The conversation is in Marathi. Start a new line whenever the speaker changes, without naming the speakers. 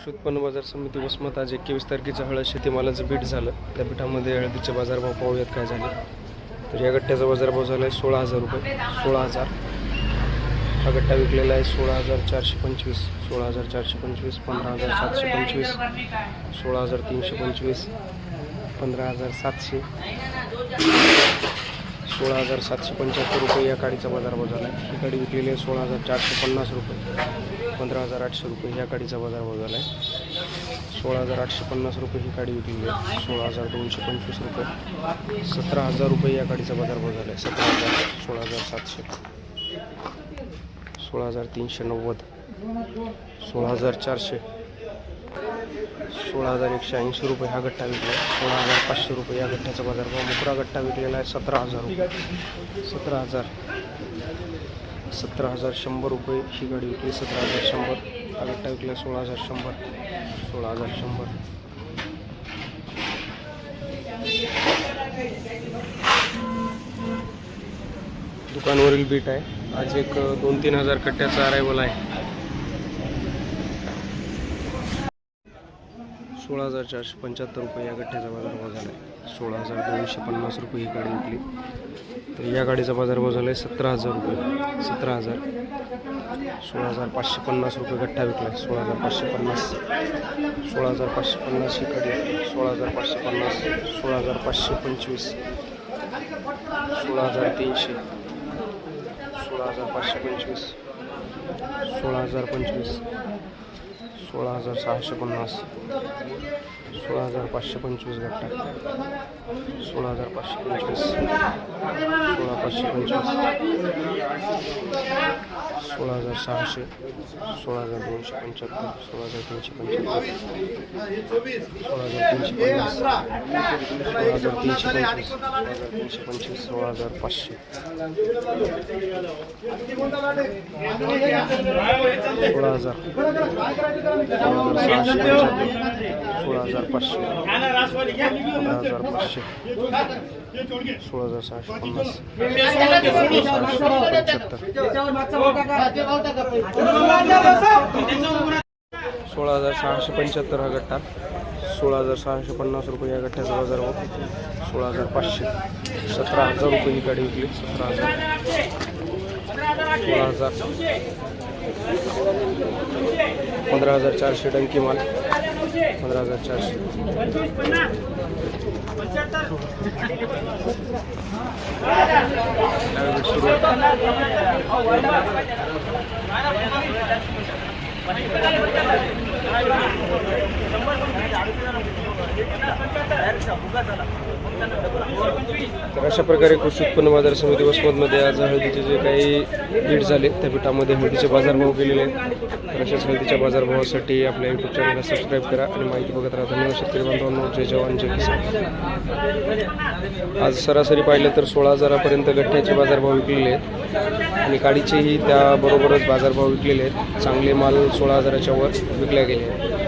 उत्पन्न बाजार समिती वसमत आज 21 तारखेचं हळद शेतीमालाचं बीट झालं. त्या बीटामध्ये हळदीचे बाजारभाव पाहूयात काय झाले. तर या गट्ट्याचा बाजारभाव झाला आहे 16,000 रुपये. 16,000 हा गट्टा विकलेला आहे 16,425, 16,425, 15,725, 16,325, 15,700, 16,775 रुपये या काडीचा बाजारभाव झाला आहे. ही काडी विकलेली आहे 16,450 रुपये. 15,800 रुपये या काडीचा बाजारभाव झाला आहे. 16,850 रुपये ही काडी विकलेली आहे. 16,225 रुपये. 17,000 रुपये या काडीचा बाजारभाव झाला आहे. 17,000, 16,700, 16,390, 16,400, 16,180 रुपये हा गट्टा विकला आहे. 16,500 रुपये या गट्ट्याचा बाजारभाव. मुकरा गट्टा विकलेला आहे 17,000 रुपये. 17,000, 17,100 रुपये ही गाडी विकली. 17,100 हा गट्टा विकला. 16,100, 16,100, दुकानवरील बीट आहे. आज एक 2-3 हजार कट्ट्याचा अरायवल आहे. 16,475 रुपये या गठ्ठ्याचा बाजारभाव झाला आहे. 16,250 रुपये ही गाडी विकली. तर या गाडीचा बाजारभाव झाला आहे 17,000 रुपये. 17,000, 16,550 रुपये गठ्ठा विकला आहे. 16,550, 16,550 ही गाडी. 16,550, 16,525, 16,300, 16,525, 16,025, 16,650, 16,525 गट्टा. 16,525, 16,525, 16,600, 16,275, 16,375, 16,350, 16,325, 16,325, 16,500, 16,000, 16,500, 16,500, 16,650, 16,675 हा गट्टा. 16,650 रुपये या गठ्ठ्याचा बाजारभाव. 16,500, 17,000 रुपये ही गाडी विकली. 17,000, 16,000, 15,400 डंकी माल. 15,400, तर अशा प्रकारे कृषी उत्पन्न बाजार समिती वसमतमध्ये आज हळदीचे जे काही बीट झाले त्या बीटामध्ये हळदीचे बाजारभाव केलेले आहेत. तर अशाच हळदीच्या बाजारभावासाठी आपल्या यूट्यूब चॅनलला सबस्क्राईब करा आणि माहिती बघत राहा. धन्यवाद शेतकरी बांधवांनो. जय जवान जय किसान. आज सरासरी पाहिलं तर 16,000पर्यंत गठ्ठ्याचे बाजारभाव विकलेले आहेत आणि काडीचेही त्याबरोबरच बाजारभाव विकलेले आहेत. चांगले माल 16,000च्या वर विकल्या गेले आहेत.